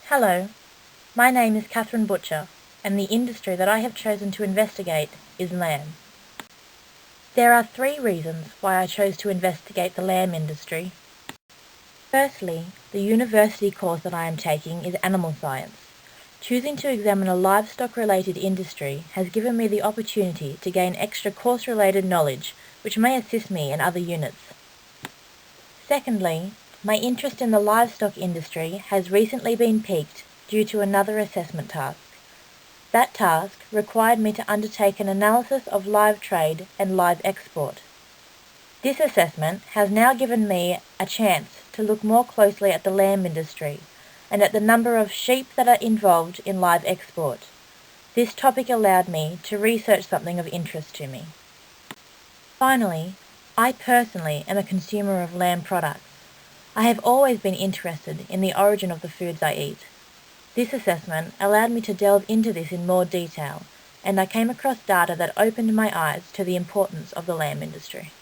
Hello, my name is Catherine Butcher, and the industry that I have chosen to investigate is lamb. There are 3 reasons why I chose to investigate the lamb industry. Firstly, the university course that I am taking is animal science. Choosing to examine a livestock-related industry has given me the opportunity to gain extra course-related knowledge, which may assist me in other units. Secondly, my interest in the livestock industry has recently been piqued due to another assessment task. That task required me to undertake an analysis of live trade and live export. This assessment has now given me a chance to look more closely at the lamb industry and at the number of sheep that are involved in live export. This topic allowed me to research something of interest to me. Finally, I personally am a consumer of lamb products. I have always been interested in the origin of the foods I eat. This assessment allowed me to delve into this in more detail, and I came across data that opened my eyes to the importance of the lamb industry.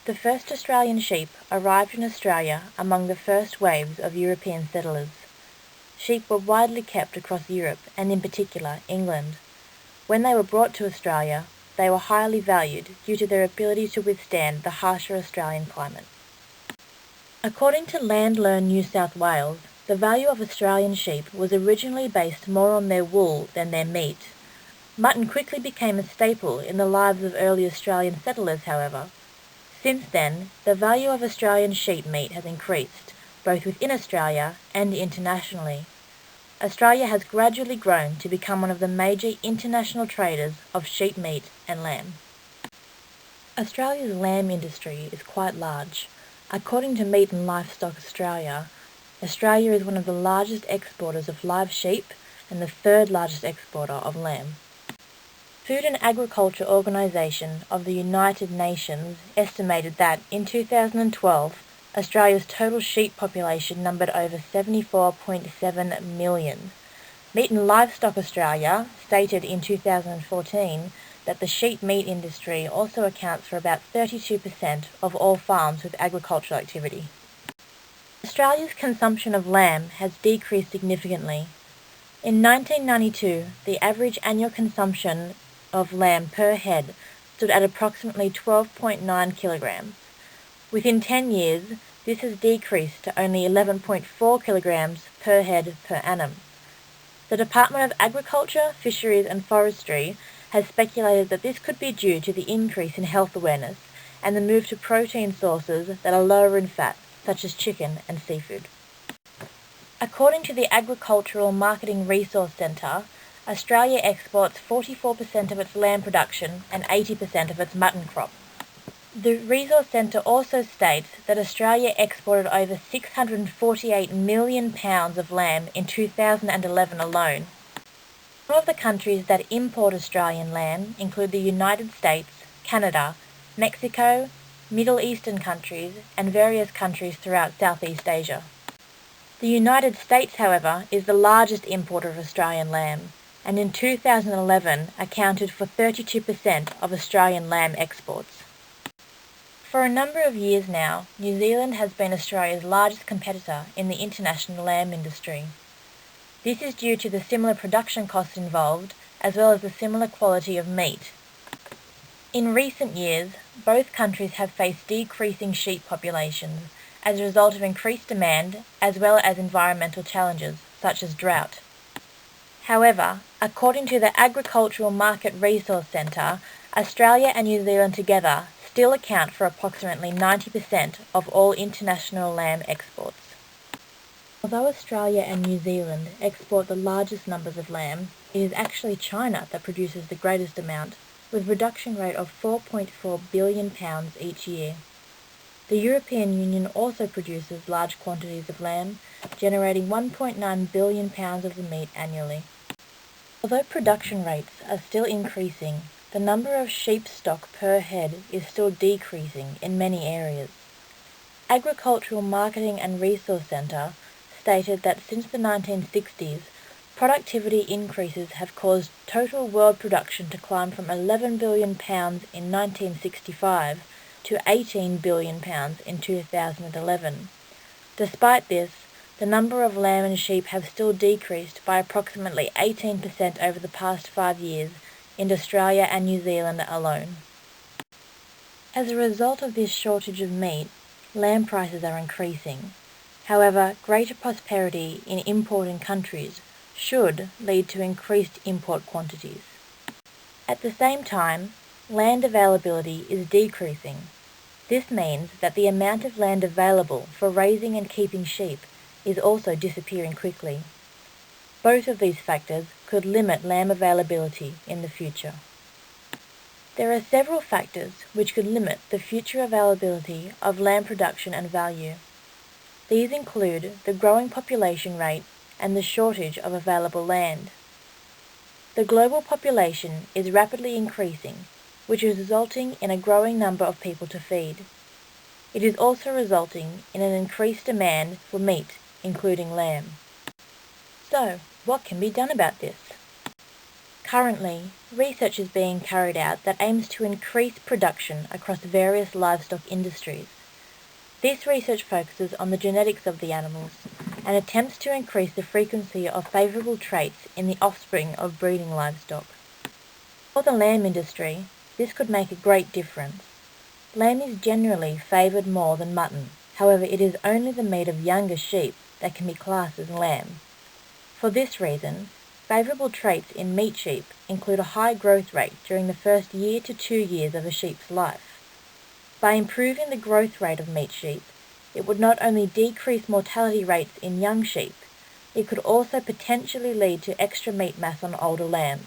The first Australian sheep arrived in Australia among the first waves of European settlers. Sheep were widely kept across Europe and in particular England. When they were brought to Australia, they were highly valued due to their ability to withstand the harsher Australian climate. According to Landlearn New South Wales, the value of Australian sheep was originally based more on their wool than their meat. Mutton quickly became a staple in the lives of early Australian settlers, however. Since then, the value of Australian sheep meat has increased, both within Australia and internationally. Australia has gradually grown to become one of the major international traders of sheep meat and lamb. Australia's lamb industry is quite large. According to Meat and Livestock Australia, Australia is one of the largest exporters of live sheep and the 3rd largest exporter of lamb. Food and Agriculture Organisation of the United Nations estimated that in 2012, Australia's total sheep population numbered over 74.7 million. Meat and Livestock Australia stated in 2014 that the sheep meat industry also accounts for about 32% of all farms with agricultural activity. Australia's consumption of lamb has decreased significantly. In 1992, the average annual consumption of lamb per head stood at approximately 12.9 kilograms. Within 10 years, this has decreased to only 11.4 kilograms per head per annum. The Department of Agriculture, Fisheries and Forestry has speculated that this could be due to the increase in health awareness and the move to protein sources that are lower in fat, such as chicken and seafood. According to the Agricultural Marketing Resource Centre, Australia exports 44% of its lamb production and 80% of its mutton crop. The Resource Centre also states that Australia exported over 648 million pounds of lamb in 2011 alone. Some of the countries that import Australian lamb include the United States, Canada, Mexico, Middle Eastern countries, and various countries throughout Southeast Asia. The United States, however, is the largest importer of Australian lamb, and in 2011 accounted for 32% of Australian lamb exports. For a number of years now, New Zealand has been Australia's largest competitor in the international lamb industry. This is due to the similar production costs involved, as well as the similar quality of meat. In recent years, both countries have faced decreasing sheep populations as a result of increased demand, as well as environmental challenges, such as drought. However, according to the Agricultural Market Resource Centre, Australia and New Zealand together still account for approximately 90% of all international lamb exports. Although Australia and New Zealand export the largest numbers of lamb, it is actually China that produces the greatest amount, with a production rate of 4.4 billion pounds each year. The European Union also produces large quantities of lamb, generating 1.9 billion pounds of the meat annually. Although production rates are still increasing, the number of sheep stock per head is still decreasing in many areas. Agricultural Marketing and Resource Centre stated that since the 1960s, productivity increases have caused total world production to climb from 11 billion pounds in 1965 to 18 billion pounds in 2011. Despite this, the number of lamb and sheep have still decreased by approximately 18% over the past 5 years in Australia and New Zealand alone. As a result of this shortage of meat, lamb prices are increasing. However, greater prosperity in importing countries should lead to increased import quantities. At the same time, land availability is decreasing. This means that the amount of land available for raising and keeping sheep is also disappearing quickly. Both of these factors could limit lamb availability in the future. There are several factors which could limit the future availability of lamb production and value. These include the growing population rate and the shortage of available land. The global population is rapidly increasing, which is resulting in a growing number of people to feed. It is also resulting in an increased demand for meat, including lamb. So, what can be done about this? Currently, research is being carried out that aims to increase production across various livestock industries. This research focuses on the genetics of the animals and attempts to increase the frequency of favourable traits in the offspring of breeding livestock. For the lamb industry, this could make a great difference. Lamb is generally favoured more than mutton, however it is only the meat of younger sheep that can be classed as lamb. For this reason, favourable traits in meat sheep include a high growth rate during the first year to 2 years of a sheep's life. By improving the growth rate of meat sheep, it would not only decrease mortality rates in young sheep, it could also potentially lead to extra meat mass on older lambs.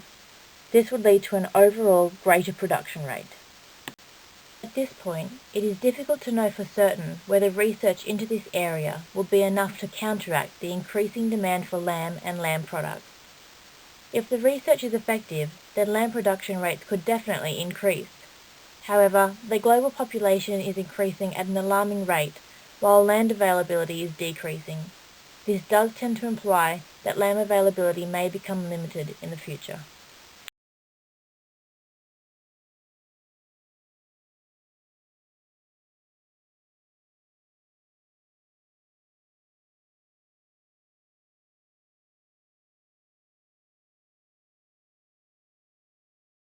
This would lead to an overall greater production rate. At this point, it is difficult to know for certain whether research into this area will be enough to counteract the increasing demand for lamb and lamb products. If the research is effective, then lamb production rates could definitely increase. However, the global population is increasing at an alarming rate, while land availability is decreasing. This does tend to imply that lamb availability may become limited in the future.